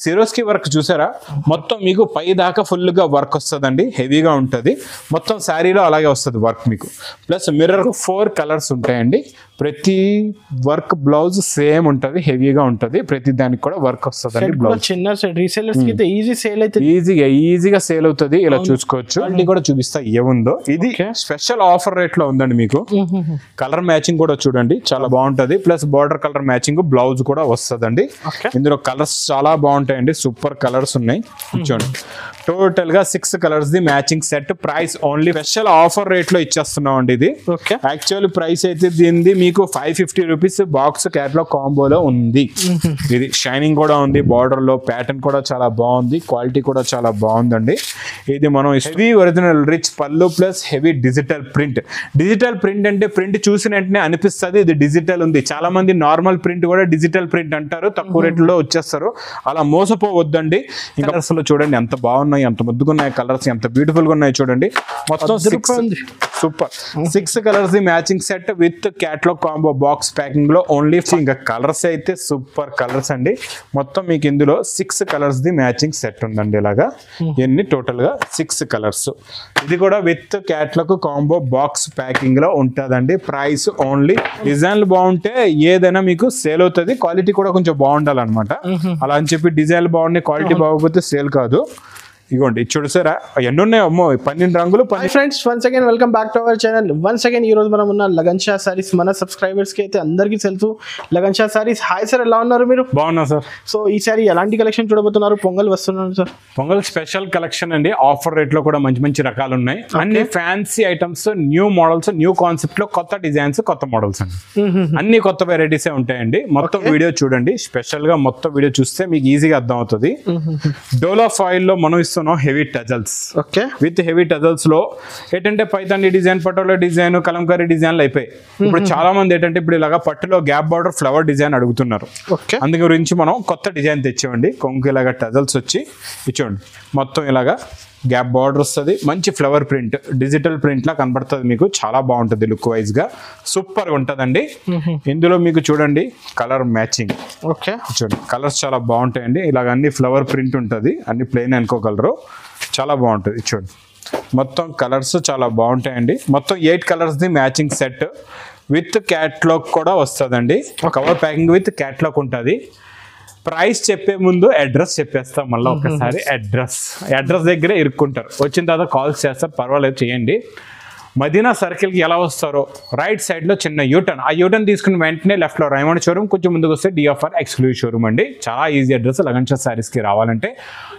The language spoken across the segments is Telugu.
సిరోస్కి వర్క్ చూసారా, మొత్తం మీకు పై దాకా ఫుల్ గా వర్క్ వస్తుందండి, హెవీగా ఉంటుంది. మొత్తం శారీలో అలాగే వస్తుంది వర్క్ మీకు. ప్లస్ మిర్రర్ 4 కలర్స్ ఉంటాయండి. ప్రతి వర్క్ బ్లౌజ్ సేమ్ ఉంటది, హెవీగా ఉంటది. ప్రతి దానికి కూడా వర్క్ వస్తుందండి. బ్లౌజ్ చిన్న రీసెల్లర్స్ కి అయితే ఈజీ సేల్ అయితే ఈజీగా సేల్ అవుతుంది. ఇలా చూసుకోవచ్చు. అన్ని కూడా చూపిస్తా ఏముందో. ఇది స్పెషల్ ఆఫర్ రేట్ లో ఉందండి మీకు. కలర్ మ్యాచింగ్ కూడా చూడండి చాలా బాగుంటది. Plus border colour matching blouse కూడా వస్తుందండి. ఇందులో కలర్స్ చాలా బాగుంటాయండి, సూపర్ కలర్స్ ఉన్నాయి. చూడండి టోటల్ గా 6 colours the matching set. Price only special offer rate లో ఇచ్చేస్తున్నాం అండి. ఇది యాక్చువల్ ప్రైస్ అయితే దీనిది మీకు 550 రూపీస్ బాక్స్ క్యాట్లాగ్ కాంబోలో ఉంది. ఇది షైనింగ్ కూడా ఉంది, బార్డర్ లో ప్యాటర్న్ కూడా చాలా బాగుంది, క్వాలిటీ కూడా చాలా బాగుందండి. ఇది మనం హెవీ ఒరిజినల్ రిచ్ పళ్ళు plus heavy digital print. Digital print అంటే ప్రింట్ చూసిన వెంటనే అనిపిస్తుంది ఇది డిజిటల్ ఉంది. చాలా మంది నార్మల్ ప్రింట్ కూడా డిజిటల్ ప్రింట్ అంటారు, తక్కువ రేట్లో వచ్చేస్తారు. అలా మోసపోవద్దండి. కలర్స్ లో చూడండి ఎంత బాగున్నాయి, ఎంత ముద్దుగున్నాయి కలర్స్, ఎంత బ్యూటిఫుల్ గా ఉన్నాయి చూడండి. మొత్తం super 6 colours matching set with catalogue combo box packing లో ఓన్లీ. ఇంకా కలర్స్ అయితే సూపర్ కలర్స్ అండి. మొత్తం మీకు ఇందులో 6 కలర్స్ ది మ్యాచింగ్ సెట్ ఉందండి. ఇలాగా ఎన్ని టోటల్ గా 6 కలర్స్. ఇది కూడా with catalogue combo box packing లో ఉంటుందండి. Price only. డిజైన్లు బాగుంటే ఏదైనా మీకు సేల్ అవుతుంది, క్వాలిటీ కూడా కొంచెం బాగుండాలన్నమాట. అలా అని చెప్పి డిజైన్లు బాగున్నాయి క్వాలిటీ బాగోకపోతే సేల్ కాదు. ఇగోండి చూసారా ఎన్ని ఉన్నాయో, అమ్మో 12 రంగులు. Friends once again welcome back to our channel. Once again ఈ రోజు మనం ఉన్న లగన్ షా సారీస్ మన సబ్స్క్రైబర్స్ కి అయితే అందరికీ తెలుసు. లగన్ షా సారీస్. హాయ్ సార్, ఎలా ఉన్నారు మీరు? బాగున్నా సార్. సో ఈ సారీ ఎలాంటి కలెక్షన్ చూడబోతున్నారు? పొంగల్ వస్తున్నారు సార్. పొంగల్ స్పెషల్ కలెక్షన్ అండి. ఆఫర్ రేట్ లో కూడా మంచి మంచి రకాలు ఉన్నాయి. అన్ని fancy items, new models, new concept లో కొత్త డిజైన్స్, కొత్త మోడల్స్ అండి. అన్ని కొత్త వెరైటీస్ ఉంటాయండి. మొత్తం వీడియో చూడండి. స్పెషల్ గా మొత్తం వీడియో చూస్తే మీకు ఈజీగా అర్థం అవుతుంది. డోలా ఫాయిల్ లో మనం ఇస్తున్నాం heavy tassels. With heavy tassels లో ఏంటంటే పైతాని డిజైన్, పటోలా డిజైన్, కలంకారీ డిజైన్లు అయిపోయి ఇప్పుడు చాలా మంది ఏంటంటే ఇప్పుడు ఇలాగా పట్టులో గ్యాప్ బార్డర్ ఫ్లవర్ డిజైన్ అడుగుతున్నారు. అందు గురించి మనం కొత్త డిజైన్ తెచ్చామండి. కొంగు ఇలాగా టజల్స్ వచ్చి ఇచ్చోండి, మొత్తం ఇలాగా గ్యాప్ బార్డర్ వస్తుంది. మంచి ఫ్లవర్ ప్రింట్, డిజిటల్ ప్రింట్ లా కనబడుతుంది మీకు. చాలా బాగుంటుంది లుక్ వైజ్ గా, సూపర్ గా ఉంటుందండి. ఇందులో మీకు చూడండి కలర్ మ్యాచింగ్. చూడండి కలర్స్ చాలా బాగుంటాయండి. ఇలాగ అన్ని ఫ్లవర్ ప్రింట్ ఉంటుంది, అన్ని ప్లెయిన్ అనుకోగలరు. చాలా బాగుంటుంది. చూడండి మొత్తం కలర్స్ చాలా బాగుంటాయండి. మొత్తం 8 colours the matching set with catalogue కూడా వస్తుందండి. కవర్ ప్యాకింగ్ విత్ క్యాట్లాగ్ ఉంటుంది. ప్రైస్ చెప్పే ముందు అడ్రస్ చెప్పేస్తాం మళ్ళీ ఒకసారి. అడ్రస్ దగ్గరే ఇరుక్కుంటారు. వచ్చిన తర్వాత కాల్స్ చేస్తారు, పర్వాలేదు చేయండి. మదీనా సర్కిల్కి ఎలా వస్తారో రైట్ సైడ్లో చిన్న యూటర్న్, ఆ యూటర్న్ తీసుకుని వెంటనే లెఫ్ట్లో రైమండ్ షోరూమ్, కొంచెం ముందుకు వస్తే డిఎఫ్ఆర్ ఎక్స్క్లూజివ్ షోరూమ్ అండి. చాలా ఈజీ అడ్రస్ లగన్ షా శారీస్కి రావాలంటే.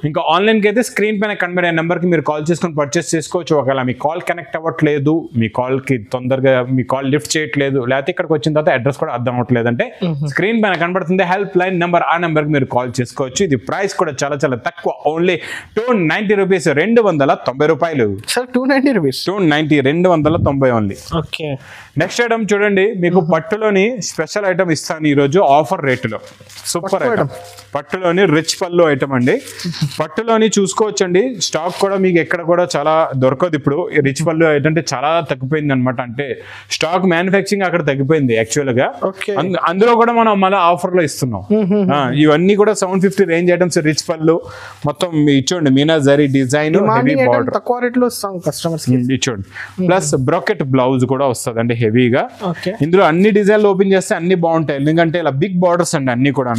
ఇంకా ఆన్లైన్కి అయితే స్క్రీన్ పైన కనబడే నెంబర్కి మీరు కాల్ చేసుకుని పర్చేస్ చేసుకోవచ్చు. ఒకవేళ మీ కాల్ కనెక్ట్ అవ్వట్లేదు, మీ కాల్కి తొందరగా మీ కాల్ లిఫ్ట్ చేయట్లేదు, లేకపోతే ఇక్కడికి వచ్చిన తర్వాత అడ్రస్ కూడా అర్థం అవ్వట్లేదు అంటే స్క్రీన్ పైన కనబడుతుంది హెల్ప్ లైన్ నెంబర్, ఆ నెంబర్కి మీరు కాల్ చేసుకోవచ్చు. ఇది ప్రైస్ కూడా చాలా చాలా తక్కువ, ఓన్లీ 290 రూపీస్, 290 రూపాయలు. 290 రూపీస్, 290 ఓన్లీ. నెక్స్ట్ ఐటమ్ చూడండి, మీకు పట్టులోని స్పెషల్ ఐటమ్ ఇస్తాను ఈరోజు ఆఫర్ రేటులో. సూపర్ ఐటమ్, పట్టులోని రిచ్ పళ్ళు ఐటమ్ అండి. పట్టులోని చూసుకోవచ్చండి, స్టాక్ కూడా మీకు ఎక్కడ కూడా చాలా దొరకదు ఇప్పుడు. రిచ్ పళ్ళు ఏంటంటే చాలా తగ్గిపోయింది అనమాట. అంటే స్టాక్ మ్యానుఫ్యాక్చరింగ్ అక్కడ తగ్గిపోయింది యాక్చువల్ గా. అందులో కూడా మనం మళ్ళీ ఆఫర్ లో ఇస్తున్నాం. ఇవన్నీ కూడా 750 రేంజ్ ఐటమ్స్, రిచ్ పళ్ళు మొత్తం ఇచ్చోండి. Meena zari design, heavy border, తక్కువ రేట్లో ఇస్తాం కస్టమర్స్ ఇచ్చోండి. ప్లస్ బ్రాకెట్ బ్లౌజ్ కూడా వస్తుంది అండి హెవీగా. ఇందులో అన్ని డిజైన్లు ఓపెన్ చేస్తే అన్ని బాగుంటాయి, ఎందుకంటే ఇలా బిగ్ బార్డర్స్ అండి. అన్ని కూడా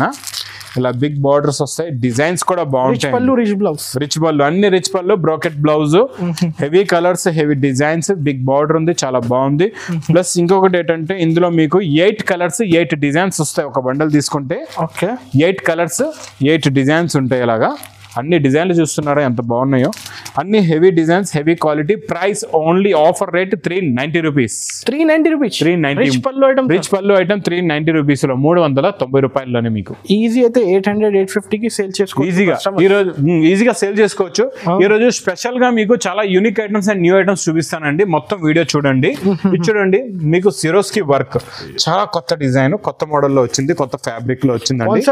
ఇలా బిగ్ బార్డర్స్ వస్తాయి, డిజైన్స్ కూడా బాగుంటాయి. రిచ్ పళ్ళు, అన్ని రిచ్ పళ్ళు, brocade blouse, heavy colours, heavy designs, big border ఉంది, చాలా బాగుంది. ప్లస్ ఇంకొకటి ఏంటంటే ఇందులో మీకు 8 కలర్స్ 8 డిజైన్స్ వస్తాయి. ఒక బండల్ తీసుకుంటే 8 కలర్స్ 8 డిజైన్స్ ఉంటాయి. ఇలాగా అన్ని డిజైన్లు చూస్తున్నారా ఎంత బాగున్నాయో, అన్ని heavy designs, heavy quality. Price only offer rate 390 rupees. 390 rich పళ్ళు ఐటమ్ 390 రూపీస్ లో 390 రూపాయల్లోనే మీకు ఈజీ అయితే 800-850 కి సేల్ చేసుకోవచ్చు ఈజీగా. ఈ రోజు ఈజీగా సేల్ చేసుకోవచ్చు. ఈ రోజు స్పెషల్ గా మీకు చాలా unique items and new items చూపిస్తానండి. మొత్తం వీడియో చూడండి. ఇది చూడండి, మీకు సిరోస్కి వర్క్ చాలా కొత్త డిజైన్, కొత్త మోడల్ లో వచ్చింది, కొత్త ఫ్యాబ్రిక్ లో వచ్చిందండి.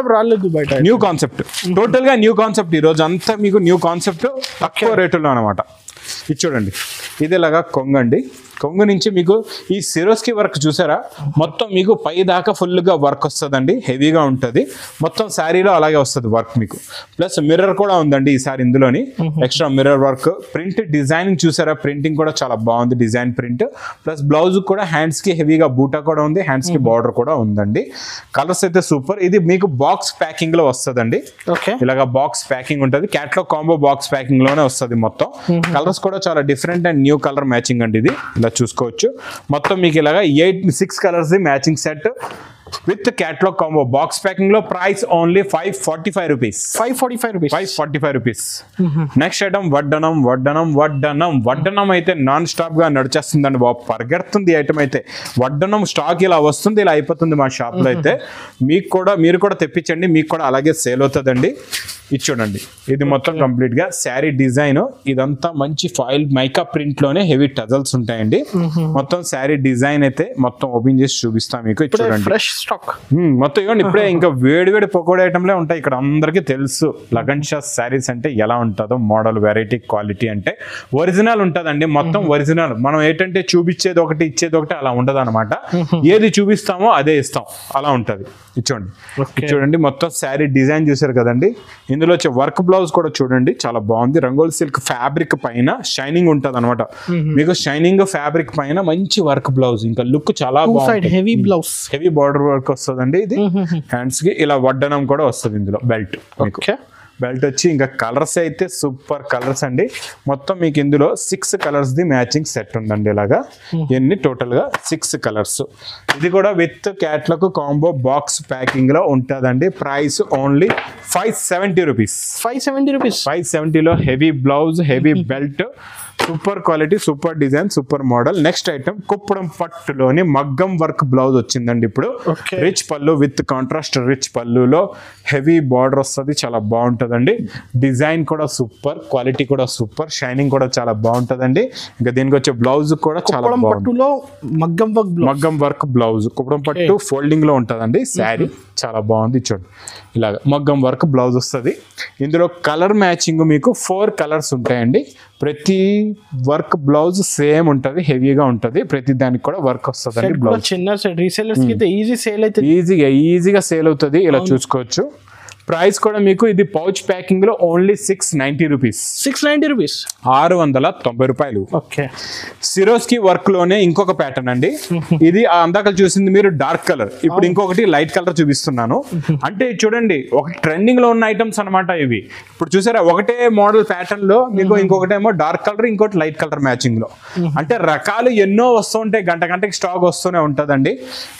న్యూ కాన్సెప్ట్, టోటల్ గా న్యూ కాన్సెప్ట్. ఈ రోజు అంతా మీకు న్యూ కాన్సెప్ట్ తక్కువ రేటులో అనమాట. ఇది చూడండి, ఇది ఇలాగా కొంగండి, కొంగు నుంచి మీకు ఈ సిరోస్కి వర్క్ చూసారా, మొత్తం మీకు పై దాకా ఫుల్గా వర్క్ వస్తుందండి, హెవీగా ఉంటుంది. మొత్తం శారీలో అలాగే వస్తుంది వర్క్ మీకు. ప్లస్ మిర్రర్ కూడా ఉందండి ఈసారి ఇందులోని, extra mirror work. Print designing చూసారా, ప్రింటింగ్ కూడా చాలా బాగుంది, డిజైన్ ప్రింట్. ప్లస్ బ్లౌజ్ కూడా హ్యాండ్స్ కి హెవీగా బూటా కూడా ఉంది, హ్యాండ్స్ కి బార్డర్ కూడా ఉందండి. కలర్స్ అయితే సూపర్. ఇది మీకు బాక్స్ ప్యాకింగ్ లో వస్తుందండి, ఇలాగా బాక్స్ ప్యాకింగ్ ఉంటుంది. క్యాట్లాగ్ కాంబో బాక్స్ ప్యాకింగ్ లోనే వస్తుంది మొత్తం. కలర్స్ కూడా చాలా different and new colour matching అండి. ఇది ఇలా చూసుకోవచ్చు. మొత్తం మీకు ఇలాగా 6 colours matching set with catalogue combo box packing లో. Price only 545 rupees. 545 rupees. Next item వడ్డనం అయితే నాన్ స్టాప్ గా నడిచేస్తుందండి బాబు, పరిగెడుతుంది ఐటమ్ అయితే. వడ్డనం స్టాక్ ఇలా వస్తుంది, ఇలా అయిపోతుంది మా షాప్ లో అయితే. మీరు కూడా తెప్పించండి, మీకు కూడా అలాగే సేల్ అవుతుందండి. ఇది చూడండి, ఇది మొత్తం కంప్లీట్ గా శారీ డిజైన్. ఇదంతా మంచి ఫాయిల్ మైకా ప్రింట్ లోనే హెవీ టజల్స్ ఉంటాయండి. మొత్తం శారీ డిజైన్ అయితే మొత్తం ఓపెన్ చేసి చూపిస్తాం మీకు. చూడండి ఫ్రెష్ స్టాక్ మొత్తం. ఇవ్వండి ఇప్పుడే ఇంకా వేడి పకోడీ ఐటమ్లే ఉంటాయి ఇక్కడ. అందరికీ తెలుసు లగన్ షా శారీస్ అంటే ఎలా ఉంటుందో, మోడల్ వెరైటీ క్వాలిటీ అంటే ఒరిజినల్ ఉంటుందండి. మొత్తం ఒరిజినల్. మనం ఏంటంటే చూపించేది ఒకటి ఇచ్చేది ఒకటి అలా ఉండదు అనమాట. ఏది చూపిస్తామో అదే ఇస్తాం, అలా ఉంటది. చూడండి మొత్తం శారీ డిజైన్ చూసారు కదండి. ఇందులో వచ్చే వర్క్ బ్లౌజ్ కూడా చూడండి చాలా బాగుంది. రంగోలి సిల్క్ ఫ్యాబ్రిక్ పైన షైనింగ్ ఉంటది అనమాట. మీకు షైనింగ్ ఫ్యాబ్రిక్ పైన మంచి వర్క్ బ్లౌజ్, ఇంకా లుక్ చాలా బాగుంది. Heavy blouse, heavy border work వస్తుందండి. ఇది హ్యాండ్స్ కి ఇలా వడ్డనం కూడా వస్తుంది. ఇందులో బెల్ట్ బెల్ట్ వచ్చి ఇంకా కలర్స్ అయితే సూపర్ కలర్స్ అండి. మొత్తం మీకు ఇందులో 6 కలర్స్ ది మ్యాచింగ్ సెట్ ఉందండి. ఇలాగా ఎన్ని టోటల్ గా 6 కలర్స్. ఇది కూడా with catalogue combo box packing లో ఉంటుందండి. Price only 570 rupees. 570 లో heavy blouse, heavy belt, super quality, super design, super model. Next item Kuppadam పట్టులోని మగ్గం వర్క్ బ్లౌజ్ వచ్చిందండి. ఇప్పుడు rich pallu with contrast rich పళ్ళులో హెవీ బార్డర్ వస్తుంది, చాలా బాగుంటుందండి. డిజైన్ కూడా సూపర్, క్వాలిటీ కూడా సూపర్, షైనింగ్ కూడా చాలా బాగుంటుందండి. ఇంకా దీనికి వచ్చే బ్లౌజ్ కూడా చాలా బాగుంటుంది. మగ్గం వర్క్ బ్లౌజ్ కుప్పడం పట్టు ఫోల్డింగ్ లో ఉంటుందండి. శారీ చాలా బాగుంది. చూడండి ఇలాగ మగ్గం వర్క్ బ్లౌజ్ వస్తుంది. ఇందులో కలర్ మ్యాచింగ్ మీకు 4 కలర్స్ ఉంటాయండి. ప్రతి వర్క్ బ్లౌజ్ సేమ్ ఉంటది, హెవీగా ఉంటది. ప్రతి దానికి కూడా వర్క్ వస్తుంది. బ్లౌజ్ ఈజీగా సేల్ అవుతుంది. ఇలా చూసుకోవచ్చు. ప్రైస్ కూడా మీకు ఇది పౌచ్ ప్యాకింగ్ లో ఓన్లీ 690 రూపీస్. 690 రూపాయలు. సిరోస్కి వర్క్ లోనే ఇంకొక ప్యాటర్న్ అండి. ఇది అందాక చూసింది మీరు డార్క్ కలర్, ఇప్పుడు ఇంకొకటి లైట్ కలర్ చూపిస్తున్నాను. అంటే చూడండి ఒక ట్రెండింగ్ లో ఉన్న ఐటమ్స్ అనమాట ఇవి. ఇప్పుడు చూసారా ఒకటే మోడల్ ప్యాటర్న్ లో మీకు ఇంకొకటేమో డార్క్ కలర్, ఇంకోటి లైట్ కలర్ మ్యాచింగ్ లో. అంటే రకాలు ఎన్నో వస్తుంటాయి, గంటకి స్టాక్ వస్తూనే ఉంటదండి.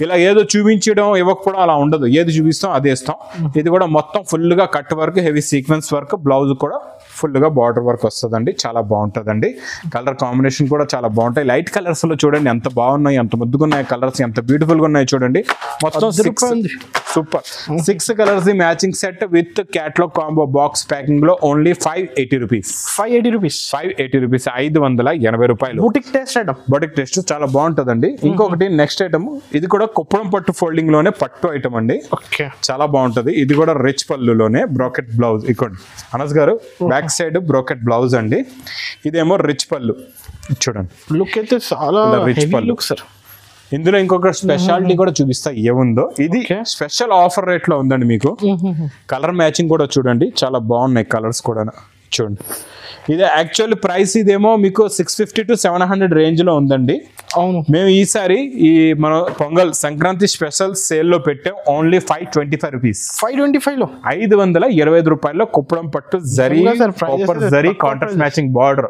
ఇలా ఏదో చూపించడం ఇవ్వకపోవడం అలా ఉండదు, ఏది చూపిస్తాం అదే ఇస్తాం. ఇది కూడా మొత్తం ఫుల్ గా cut work, heavy sequence work, blouse కూడా ఫుల్ గా బార్డర్ వర్క్ వస్తుందండి. చాలా బాగుంటుందండి. కలర్ కాంబినేషన్ కూడా చాలా బాగుంటాయి. లైట్ కలర్స్ లో చూడండి ఎంత బాగున్నాయి, ఎంత ముద్దుగా ఉన్నాయి కలర్స్, ఎంత బ్యూటిఫుల్ గా ఉన్నాయి చూడండి. మొత్తం super 6 colours matching set with catalogue combo box packing లో ఓన్లీ 580 రూపీస్. 580 రూపీస్, 580 రూపాయలు. బొటిక్ టెస్ట్ చాలా బాగుంటుందండి. ఇంకొకటి నెక్స్ట్ ఐటమ్, ఇది కూడా కుప్పడం పట్టు ఫోల్డింగ్ లోనే పట్టు ఐటమ్ అండి. చాలా బాగుంటది. ఇది కూడా రిచ్ పళ్ళులోనే బ్రోకెట్ బ్లౌజ్. ఇక్కడ అనస్ గారు బ్యాక్ సైడ్ బ్రోకెట్ బ్లౌజ్ అండి. ఇదేమో రిచ్ పళ్ళు. చూడండి లుక్ అయితే చాలా రిచ్ పళ్ళు. ఇందులో ఇంకొక స్పెషాలిటీ కూడా చూపిస్తా ఏముందో. ఇది స్పెషల్ ఆఫర్ రేట్ లో ఉందండి మీకు. కలర్ మ్యాచింగ్ కూడా చూడండి చాలా బాగున్నాయి కలర్స్ కూడా. చూడండి ఇది యాక్చువల్ ప్రైస్ ఇదేమో మీకు 650 to 700 రేంజ్ లో ఉందండి. అవును, మేము ఈసారి ఈ మన పొంగల్ సంక్రాంతి స్పెషల్ సేల్ లో పెట్టాం ఓన్లీ 525 రూపీస్. 525 రూపాయల్లో కుప్పడం పట్టు zari copper zari contrast matching border.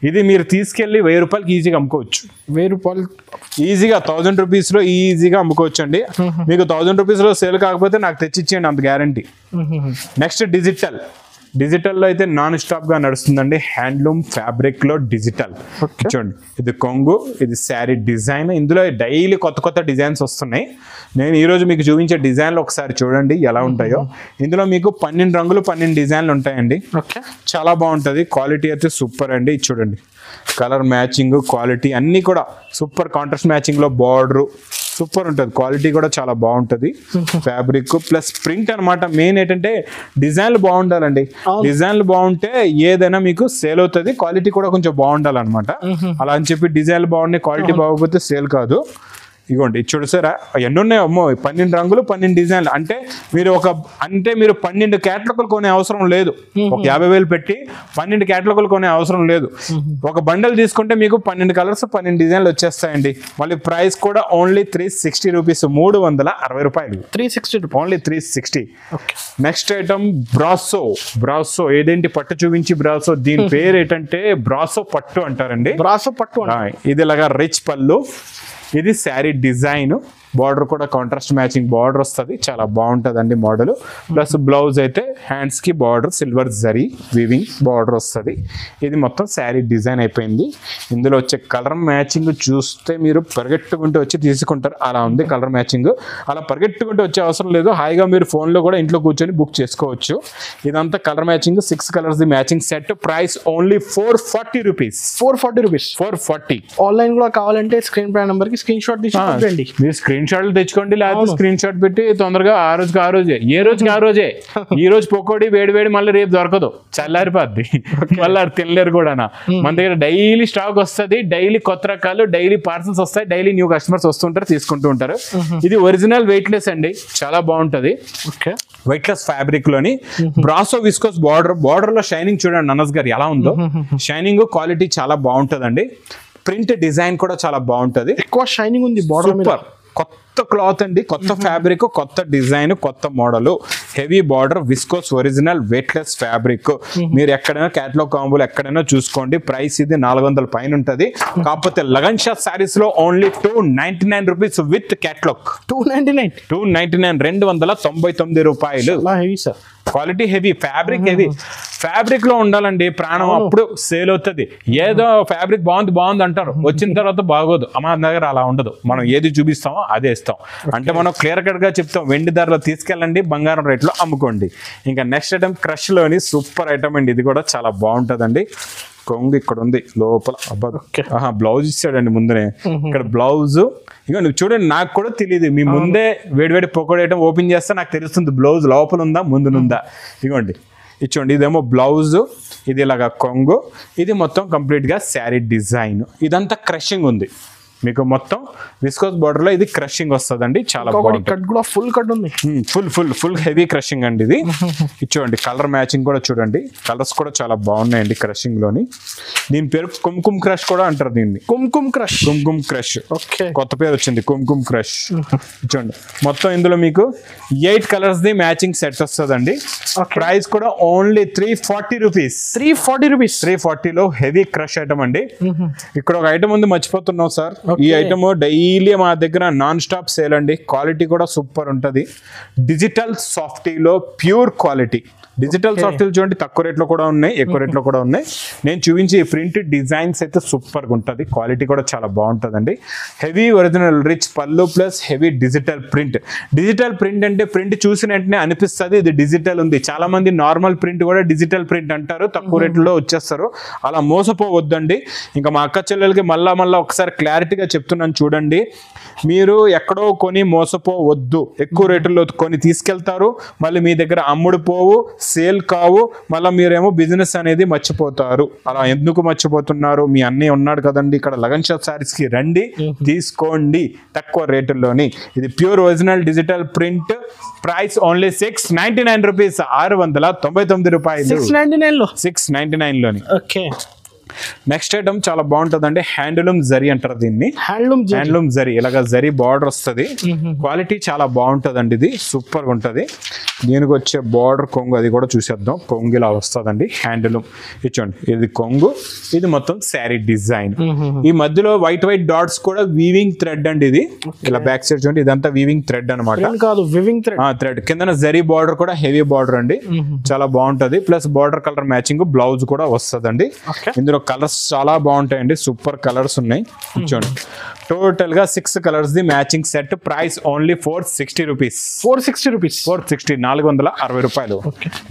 ఇది మీరు తీసుకెళ్లి 1000 రూపాయలకి ఈజీగా అమ్ముకోవచ్చు. 1000 రూపాయలు ఈజీగా 1000 రూపీస్ లో ఈజీగా అమ్ముకోవచ్చు అండి. మీకు 1000 రూపీస్ లో సేల్ కాకపోతే నాకు తెచ్చిచ్చేయండి, అంత గ్యారంటీ. నెక్స్ట్ డిజిటల్లో అయితే నాన్ స్టాప్ గా నడుస్తుందండి. హ్యాండ్లూమ్ ఫ్యాబ్రిక్ లో డిజిటల్. చూడండి ఇది కొంగు, ఇది శారీ డిజైన్. ఇందులో డైలీ కొత్త డిజైన్స్ వస్తున్నాయి. నేను ఈ రోజు మీకు చూపించే డిజైన్లు ఒకసారి చూడండి ఎలా ఉంటాయో. ఇందులో మీకు 12 రంగులు 12 డిజైన్లు ఉంటాయండి. చాలా బాగుంటది. క్వాలిటీ అయితే సూపర్ అండి. చూడండి కలర్ మ్యాచింగ్, క్వాలిటీ అన్ని కూడా సూపర్. కాంట్రాస్ట్ మ్యాచింగ్ లో బార్డర్ సూపర్ ఉంటుంది, క్వాలిటీ కూడా చాలా బాగుంటది. ఫ్యాబ్రిక్ ప్లస్ ప్రింట్ అన్నమాట. మెయిన్ ఏంటంటే డిజైన్లు బాగుండాలండి, డిజైన్లు బాగుంటే ఏదైనా మీకు సేల్ అవుతుంది. క్వాలిటీ కూడా కొంచెం బాగుండాలన్నమాట. అలా అని చెప్పి డిజైన్లు బాగున్నాయి క్వాలిటీ బాగోకపోతే సేల్ కాదు. ఇగోండి చూడు సార్, ఎన్ని ఉన్నాయి అమ్మో, 12 రంగులు 12 డిజైన్లు. అంటే మీరు 12 క్యాటలాగులు కొనే అవసరం లేదు. ఒక 50,000 పెట్టి 12 క్యాటలాగులు కొనే అవసరం లేదు. ఒక బండల్ తీసుకుంటే మీకు 12 కలర్స్ 12 డిజైన్లు వచ్చేస్తాయండి. మళ్ళీ ప్రైస్ కూడా ఓన్లీ 360 రూపీస్, 360 రూపాయలు. 360 ఓన్లీ 360. నెక్స్ట్ ఐటమ్ బ్రాసో ఏదేంటి పట్టు చూపించి బ్రాసో. దీని పేరు ఏంటంటే బ్రాసో పట్టు అంటారండి. బ్రాసో పట్టు ఇది ఇలాగా రిచ్ పళ్ళు, ఇది శారీ డిజైన్. బార్డర్ కూడా కాంట్రాస్ట్ మ్యాచింగ్ బార్డర్ వస్తుంది, చాలా బాగుంటుందండి మోడల్. ప్లస్ బ్లౌజ్ అయితే హ్యాండ్స్ కి border silver zari weaving border వస్తుంది. ఇది మొత్తం శారీ డిజైన్ అయిపోయింది. ఇందులో వచ్చే కలర్ మ్యాచింగ్ చూస్తే మీరు పరిగెట్టుకుంటూ వచ్చి తీసుకుంటారు, అలా ఉంది కలర్ మ్యాచింగ్. అలా పరిగెట్టుకుంటూ వచ్చే అవసరం లేదు, హాయిగా మీరు ఫోన్లో కూడా ఇంట్లో కూర్చొని బుక్ చేసుకోవచ్చు. ఇదంతా colour matching, 6 colours matching set. Price only 440 rupees. 440. Online కూడా కావాలంటే స్క్రీన్ పై నెంబర్ కి స్క్రీన్ షాట్ తీసుకోండి. మీరు స్క్రీన్ షాట్లు తెచ్చుకోండి, లేకపోతే స్క్రీన్ షాట్ పెట్టి తొందరగా ఆ రోజుకి ఆ రోజే, ఏ రోజుకి ఆ రోజే. ఈ రోజు పకోడీ వేడి మళ్ళీ రేపు దొరకదు, చల్లారిపోద్ది, మళ్ళీ తినలేరు కూడా. మన దగ్గర డైలీ స్టాక్ వస్తుంది, డైలీ కొత్త రకాలు, డైలీ పార్సల్స్ వస్తాయి, డైలీ న్యూ కస్టమర్స్ వస్తుంటారు, తీసుకుంటూ ఉంటారు. ఇది ఒరిజినల్ వెయిట్లెస్ అండి, చాలా బాగుంటది. వెయిట్లెస్ ఫ్యాబ్రిక్ లోని బ్రాసో విస్కోస్ బార్డర్ లో షైనింగ్ చూడండి అనస్ గారు ఎలా ఉందో. షైనింగ్ క్వాలిటీ చాలా బాగుంటదండి. ప్రింట్ డిజైన్ కూడా చాలా బాగుంటది, ఎక్కువ షైనింగ్ ఉంది బార్డర్ మీద. కొత్త క్లాత్ అండి, కొత్త ఫ్యాబ్రిక్, కొత్త డిజైన్, కొత్త model. Heavy border viscose original weightless fabric. మీరు ఎక్కడైనా క్యాటలాగ్ కాంబోలు ఎక్కడైనా చూసుకోండి. ప్రైస్ ఇది 400 పైన ఉంటది. కాకపోతే లగన్ షా సారీస్ లో ఓన్లీ 299 రూపీస్ విత్ క్యాటలాగ్. 299 299 రూపాయలు. Quality heavy, fabric heavy. Fabric లో ఉండాలండి ప్రాణం, అప్పుడు సేల్ అవుతుంది. ఏదో ఫ్యాబ్రిక్ బాగుంది అంటారు, వచ్చిన తర్వాత బాగోదు. మన దగ్గర అలా ఉండదు, మనం ఏది చూపిస్తామో అదే ఇస్తాం. అంటే మనం క్లియర్ కట్ గా చెప్తాం, వెండి ధరలో తీసుకెళ్ళండి, బంగారం రేట్లో అమ్ముకోండి. ఇంకా నెక్స్ట్ ఐటమ్ క్రష్ లోని సూపర్ ఐటమ్ అండి. ఇది కూడా చాలా బాగుంటదండి. కొంగు ఇక్కడ ఉంది లోపల, బ్లౌజ్ ఇచ్చాడండి ముందునే. ఇక్కడ బ్లౌజ్ ఇక నువ్వు చూడండి, నాకు కూడా తెలియదు, మీ ముందే వేడివేడి పకోడీ ఐటమ్ ఓపెన్ చేస్తే నాకు తెలుస్తుంది బ్లౌజ్ లోపల ఉందా ముందునుందా. ఇగోండి ఇచ్చోండి, ఇదేమో బ్లౌజ్, ఇది ఇలాగా కొంగు, ఇది మొత్తం కంప్లీట్ గా శారీ డిజైన్. ఇదంతా క్రషింగ్ ఉంది మీకు, మొత్తం విస్కోస్ బార్డర్ లో ఇది క్రషింగ్ వస్తుందండి, చాలా బాగుంటుంది. ఫుల్ హెవీ క్రషింగ్ అండి ఇది. చూడండి కలర్ మ్యాచింగ్ కూడా చూడండి, కలర్స్ కూడా చాలా బాగున్నాయండి క్రషింగ్ లోని. దీని పేరు కుంకుమ్ క్రష్ కూడా అంటారు దీన్ని, కుంకుమ్ క్రష్. కొత్త పేరు వచ్చింది కుంకుమ్ క్రష్. చూడండి మొత్తం ఇందులో మీకు 8 కలర్స్ ది మ్యాచింగ్ సెట్ వస్తుందండి. ప్రైస్ కూడా ఓన్లీ 340 రూపీస్. 340 లో హెవీ క్రష్ ఐటమ్ అండి. ఇక్కడ ఒక ఐటమ్ ఉంది మర్చిపోతున్నాం సార్. ఈ ఐటమ్ డైలీ మా దగ్గర నాన్ స్టాప్ సేల్ అండి. క్వాలిటీ కూడా సూపర్ ఉంటది. డిజిటల్ సాఫ్టీలో ప్యూర్ క్వాలిటీ. డిజిటల్ సాఫ్ట్వేర్ చూడండి, తక్కువ రేట్లో కూడా ఉన్నాయి, ఎక్కువ రేట్లో కూడా ఉన్నాయి. నేను చూపించి ప్రింట్ డిజైన్స్ అయితే సూపర్గా ఉంటుంది, క్వాలిటీ కూడా చాలా బాగుంటుందండి. హెవీ ఒరిజినల్ రిచ్ పళ్ళు plus heavy digital print. Digital print అంటే ప్రింట్ చూసిన వెంటనే అనిపిస్తుంది ఇది డిజిటల్ ఉంది. చాలా మంది నార్మల్ ప్రింట్ కూడా డిజిటల్ ప్రింట్ అంటారు, తక్కువ రేట్లో వచ్చేస్తారు. అలా మోసపోవద్దండి. ఇంకా మా అక్క చెల్లెలకి మళ్ళా ఒకసారి క్లారిటీగా చెప్తున్నాను చూడండి, మీరు ఎక్కడో కొని మోసపోవద్దు. ఎక్కువ రేటులో కొని తీసుకెళ్తారు, మళ్ళీ మీ దగ్గర అమ్ముడు పోవు, సేల్ కావు, మళ్ళీ మీరేమో బిజినెస్ అనేది మర్చిపోతారు. అలా ఎందుకు మర్చిపోతున్నారు? మీ అన్నయ్య ఉన్నాడు కదండి ఇక్కడ, లగన్ షా సారీస్ కి రండి, తీసుకోండి తక్కువ రేటుల్లోని. ఇది pure original digital print. Price only 699 rupees, 699 రూపాయలు. 699 లోని. నెక్స్ట్ ఐటమ్ చాలా బాగుంటదండి, హ్యాండ్లూమ్ జరీ అంటారు దీన్ని. హ్యాండ్లూమ్ జరీ, ఇలాగ జరీ బార్డర్ వస్తుంది, క్వాలిటీ చాలా బాగుంటదండి. ఇది సూపర్ గా ఉంటది. దీనికి వచ్చే బార్డర్ కొంగు అది కూడా చూసేద్దాం. కొంగు ఇలా వస్తుందండి, హ్యాండ్లూమ్. ఇచ్చోండి ఇది కొంగు, ఇది మొత్తం శారీ డిజైన్. ఈ మధ్యలో వైట్ డాట్స్ కూడా వీవింగ్ థ్రెడ్ అండి. ఇది ఇలా బ్యాక్ సైడ్ చూడండి, ఇదంతా వీవింగ్ థ్రెడ్ అనమాట, థ్రెడ్. కింద జరీ బార్డర్ కూడా హెవీ బార్డర్ అండి, చాలా బాగుంటది. Plus border colour matching blouse కూడా వస్తుందండి. ఇందులో కలర్స్ చాలా బాగుంటాయండి, సూపర్ కలర్స్ ఉన్నాయి. చూడండి టోటల్ గా 6 colours the matching set. Price only 460 rupees. 460 rupees. 460 460 రూపాయలు.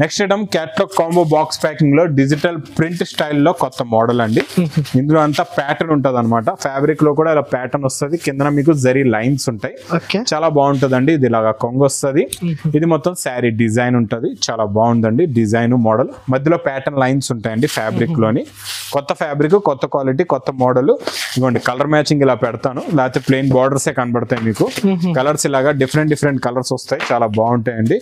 Next item catalogue combo box packing లో డిజిటల్ ప్రింట్ స్టైల్లో కొత్త మోడల్ అండి. ఇందులో అంతా ప్యాటర్న్ ఉంటది అనమాట. ఫ్యాబ్రిక్ లో కూడా ఇలా ప్యాటర్న్ వస్తుంది. కింద మీకు జరీ లైన్స్ ఉంటాయి. చాలా బాగుంటదండి. ఇది ఇలాగా కొంగు వస్తుంది. ఇది మొత్తం శారీ డిజైన్ ఉంటది. చాలా బాగుందండి డిజైన్ మోడల్. మధ్యలో ప్యాటర్న్ లైన్స్ ఉంటాయండి ఫ్యాబ్రిక్ లోని. కొత్త ఫ్యాబ్రిక్, కొత్త క్వాలిటీ, కొత్త మోడల్. ఇదిగోండి కలర్ మ్యాచింగ్ ఇలా పెడతాను, లేకపోతే ప్లెయిన్ బార్డర్స్ కనబడతాయి మీకు. కలర్స్ ఇలాగా డిఫరెంట్ కలర్స్ వస్తాయి. చాలా బాగుంటాయండి.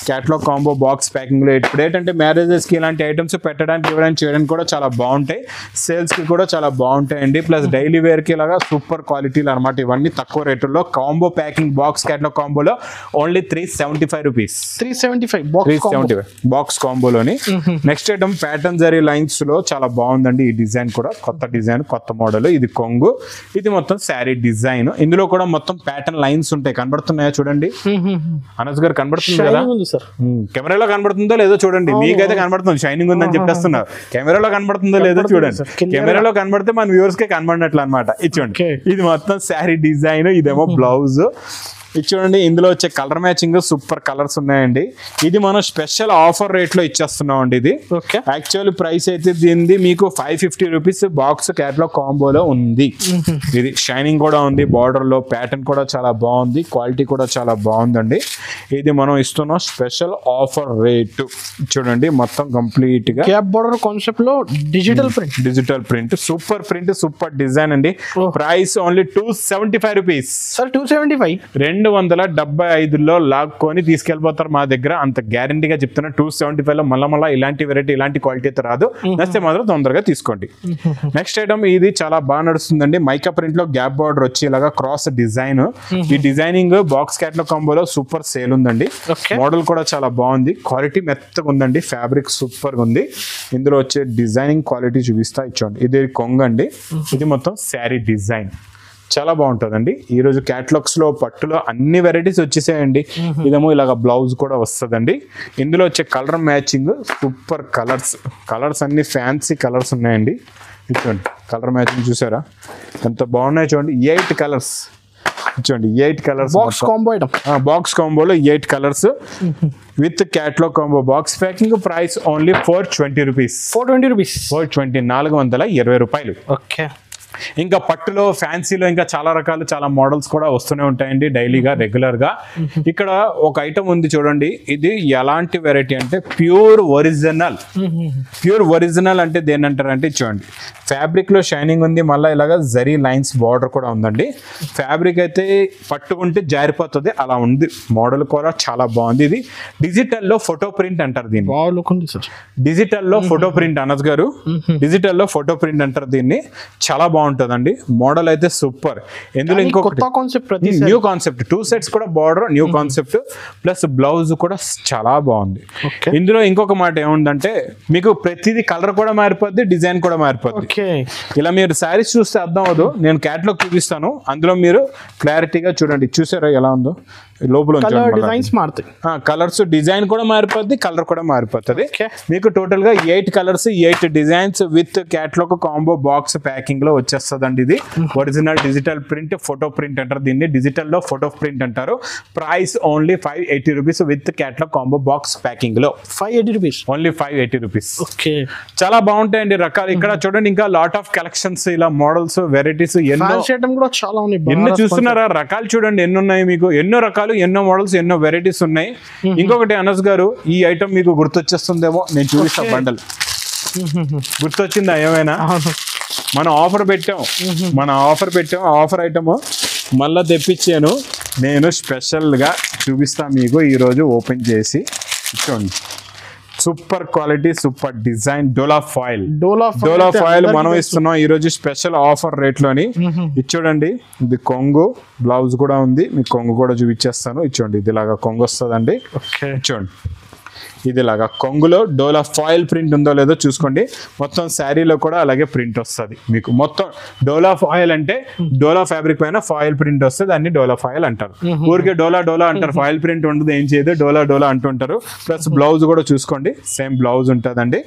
క్యాట్లాగ్ కాంబో బాక్స్ ప్యాకింగ్ లో ఇప్పుడు ఏంటంటే మ్యారేజెస్ కి ఇలాంటి ఐటమ్స్ పెట్టడానికి ఇవ్వడానికి చేయడానికి కూడా చాలా బాగుంటాయి. సేల్స్ కి కూడా చాలా బాగుంటాయండి. ప్లస్ డైలీ వేర్ కి ఇలాగా సూపర్ క్వాలిటీలు అనమాట. ఇవన్నీ తక్కువ రేటుల్లో కాంబో ప్యాకింగ్ బాక్స్ క్యాట్లాగ్ కాంబోలో ఓన్లీ 375 రూపీస్. 375 బాక్స్ కాంబోలోని. Next item pattern zari lines లో చాలా బాగుందండి. ఈ డిజైన్ కూడా కొత్త డిజైన్, కొత్త మోడల్. ఇది కొంగు, ఇది మొత్తం శారీ డిజైన్. ఇందులో కూడా మొత్తం ప్యాటర్న్ లైన్స్ ఉంటాయి. కనబడుతున్నాయా చూడండి అనస్ గారు? కనబడుతుంది కదా కెమెరాలో? కనబడుతుందో లేదో చూడండి. మీకైతే కనబడుతుంది, షైనింగ్ ఉందని చెప్పేస్తున్నారు. కెమెరాలో కనబడుతుందో లేదో చూడండి. కెమెరాలో కనబడితే మన వ్యూవర్స్ కే కనబడినట్లు అనమాట. ఇచ్చోండి ఇది మొత్తం శారీ డిజైన్. ఇదేమో బ్లౌజ్. ఇది చూడండి. ఇందులో వచ్చే కలర్ మ్యాచింగ్ సూపర్ కలర్స్ ఉన్నాయండి. ఇది మనం స్పెషల్ ఆఫర్ రేట్ లో ఇచ్చేస్తున్నాం అండి. ఇది యాక్చువల్ ప్రైస్ అయితే దీనిది మీకు 550 రూపీస్ బాక్స్ క్యాట్లాగ్ కాంబోలో ఉంది. ఇది షైనింగ్ కూడా ఉంది. బార్డర్ లో ప్యాటర్న్ కూడా చాలా బాగుంది. క్వాలిటీ కూడా చాలా బాగుందండి. ఇది మనం ఇస్తున్నాం స్పెషల్ ఆఫర్ రేట్. చూడండి మొత్తం కంప్లీట్ గా క్యాప్ బార్డర్ కాన్సెప్ట్ లో digital print super print, super design అండి. Price only 275 rupees. 275 275లో లాక్కొని తీసుకెళ్ళిపోతారు మా దగ్గర. అంత గ్యారంటీగా చెప్తున్నా. 275లో మళ్ళా ఇలాంటి వెరైటీ, ఇలాంటి క్వాలిటీ అయితే రాదు. నచ్చితే మాత్రం తొందరగా తీసుకోండి. నెక్స్ట్ ఐటమ్ ఇది చాలా బాగా నడుస్తుందండి. మైకా ప్రింట్ లో గ్యాప్ బార్డర్ వచ్చి ఇలాగా క్రాస్ డిజైన్. ఈ డిజైనింగ్ బాక్స్ క్యాట్లాగ్ కాంబోలో సూపర్ సేల్ ఉందండి. మోడల్ కూడా చాలా బాగుంది. క్వాలిటీ మెత్తగా ఉందండి. ఫ్యాబ్రిక్ సూపర్ ఉంది. ఇందులో వచ్చే డిజైనింగ్ క్వాలిటీ చూపిస్తా. ఇచ్చోండి ఇది కొంగండి. ఇది మొత్తం శారీ డిజైన్. చాలా బాగుంటుందండి. ఈ రోజు క్యాటలాగ్స్ లో పట్టులో అన్ని వెరైటీస్ వచ్చేసాయండి. ఇదేమో ఇలాగ బ్లౌజ్ కూడా వస్తుందండి. ఇందులో వచ్చే కలర్ మ్యాచింగ్ సూపర్ కలర్స్ అన్ని ఫ్యాన్సీ కలర్స్ ఉన్నాయండి. చూడండి కలర్ మ్యాచింగ్ చూసారా ఎంత బాగున్నాయి చూడండి. 8 కలర్స్ చూడండి. 8 కలర్స్ బాక్స్ కాంబోలో 8 colours with catalogue combo box packing. Price only 420 rupees. 420 420 రూపాయలు. ఓకే. ఇంకా పట్టులో ఫ్యాన్సీలో ఇంకా చాలా రకాలు, చాలా మోడల్స్ కూడా వస్తూనే ఉంటాయండి డైలీగా, రెగ్యులర్ గా. ఇక్కడ ఒక ఐటమ్ ఉంది చూడండి. ఇది ఎలాంటి వెరైటీ అంటే ప్యూర్ ఒరిజినల్ అంటే దేని అంటారంటే చూడండి. ఫ్యాబ్రిక్ లో షైనింగ్ ఉంది. మళ్ళీ ఇలాగా జరీ లైన్స్ బార్డర్ కూడా ఉందండి. ఫ్యాబ్రిక్ అయితే పట్టుకుంటే జారిపోతుంది అలా ఉంది. మోడల్ కూడా చాలా బాగుంది. ఇది డిజిటల్ లో ఫోటో ప్రింట్ అంటారు దీన్ని. డిజిటల్ లో ఫోటో ప్రింట్ అనస్ గారు, డిజిటల్ లో ఫోటో ప్రింట్ అంటారు దీన్ని. చాలా బాగుంటుందండి. మోడల్ అయితే సూపర్. ఇందులో ఇంకొకటి న్యూ కాన్సెప్ట్. 2 సెట్స్ కూడా border new concept plus blouse కూడా చాలా బాగుంది. ఇందులో ఇంకొక మాట ఏముందంటే మీకు ప్రతిదీ కలర్ కూడా మారిపోద్ది, డిజైన్ కూడా మారిపోద్ది. ఇలా మీరు శారీస్ చూస్తే అర్థం అవ్వదు. నేను క్యాటలాగ్ చూపిస్తాను. అందులో మీరు క్లారిటీగా చూడండి. చూసారా ఎలా ఉందో? లోపల కలర్స్ డిజైన్ కూడా మారిపోద్ది, కలర్ కూడా మారిపోతుంది. మీకు టోటల్ గా 8 colours 8 designs with catalogue combo box packing లో వచ్చేస్తుందండి. ఇది original digital print, photo print అంటారు దీన్ని. డిజిటల్ లో ఫోటో ప్రింట్ అంటారు. Price only 580 rupees with catalogue combo box packing లో. 580 రూపీస్ ఓన్లీ. 580 రూపీస్. చాలా బాగుంటాయండి రకాలు. ఇక్కడ చూడండి ఇంకా లాట్ ఆఫ్ కలెక్షన్స్, ఇలా మోడల్స్, వెరైటీస్ ఎన్నో చూస్తున్నారా? రకాలు చూడండి ఎన్ని ఉన్నాయి మీకు. ఎన్నో రకాలు, ఎన్నో మోడల్స్, ఎన్నో వెరైటీస్ ఉన్నాయి. ఇంకొకటి అనస్ గారు, ఈ ఐటమ్ మీకు గుర్తొచ్చేస్తుందేమో, నేను చూపిస్తా. బండల్ గుర్తొచ్చిందా ఏమైనా? మనం ఆఫర్ పెట్టాం ఆఫర్ ఐటమ్ మళ్ళా తెప్పించాను నేను. స్పెషల్గా చూపిస్తా మీకు ఈరోజు ఓపెన్ చేసి. చూడండి సూపర్ క్వాలిటీ, సూపర్ డిజైన్ డోలా ఫాయిల్ మనం ఇస్తున్నాం ఈ రోజు స్పెషల్ ఆఫర్ రేట్ లోని. ఇచ్చోడండి ఇది కొంగు, బ్లౌజ్ కూడా ఉంది. మీకు కొంగు కూడా చూపించేస్తాను. ఇచ్చోండి ఇది ఇలాగా కొంగు వస్తుందండి. చూడండి ఇది ఇలాగా కొంగులో డోలా ఫాయిల్ ప్రింట్ ఉందో లేదో చూసుకోండి. మొత్తం శారీలో కూడా అలాగే ప్రింట్ వస్తుంది మీకు. మొత్తం డోలా ఫాయిల్ అంటే డోలా ఫ్యాబ్రిక్ పైన ఫాయిల్ ప్రింట్ వస్తుంది, దాన్ని డోలా ఫాయిల్ అంటారు. ఊరికే డోలా డోలా అంటారు, ఫాయిల్ ప్రింట్ ఉండదు, ఏం చేయదు, డోలా డోలా అంటుంటారు. ప్లస్ బ్లౌజ్ కూడా చూసుకోండి, సేమ్ బ్లౌజ్ ఉంటుందండి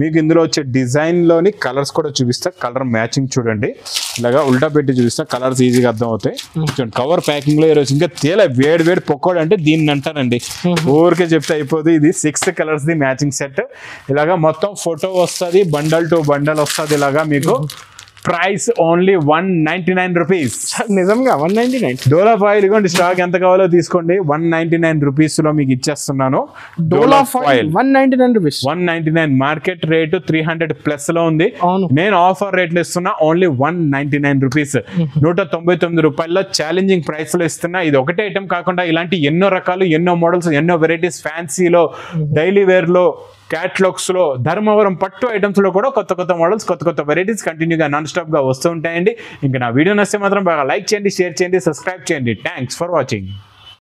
మీకు. ఇందులో వచ్చే డిజైన్ లోని కలర్స్ కూడా చూపిస్తా, కలర్ మ్యాచింగ్ చూడండి. ఇలాగా ఉల్టా పెట్టి చూపిస్తా, కలర్స్ ఈజీగా అర్థం అవుతాయి. కవర్ ప్యాకింగ్ లో ఈరోజు ఇంకా తేలే వేడి పకోడీ అంటే దీన్ని అంటారండి. ఊరికే చెప్తే అయిపోదు. ఇది 6 కలర్స్ ది మ్యాచింగ్ సెట్. ఇలాగా మొత్తం ఫోటో వస్తుంది, బండల్ టు బండల్ వస్తుంది. ఇలాగా మీకు ప్రైస్ ఓన్లీ 199 రూపీస్. నిజంగా 199. డోలా ఫాయిల్ ఇవ్వండి, స్టాక్ ఎంత కావాలో తీసుకోండి. 199 రూపీస్ లో మీకు ఇచ్చేస్తున్నాను. Dola foil 199 rupees. 199 market rate 300 plus లో ఉంది. అవును. నేను ఆఫర్ రేట్లు ఇస్తున్నా ఓన్లీ 199 రూపీస్. 199 రూపాయల్లో ఛాలెంజింగ్ ప్రైస్ లో ఇస్తున్నా. ఇది ఒకటే ఐటమ్ కాకుండా ఇలాంటి ఎన్నో రకాలు, ఎన్నో మోడల్స్, ఎన్నో వెరైటీస్, ఫ్యాన్సీలో, డైలీ వేర్ లో, క్యాట్లాగ్స్ లో, ధర్మవరం పట్టు ఐటమ్స్ లో కూడా కొత్త కొత్త మోడల్స్, కొత్త కొత్త వెరైటీస్ కంటిన్యూగా నాన్ స్టాప్ గా వస్తూ ఉంటాయండి. ఇంకా నా వీడియో నచ్చితే మాత్రం బాగా లైక్ చేయండి, షేర్ చేయండి, సబ్స్క్రైబ్ చేయండి. Thanks for watching.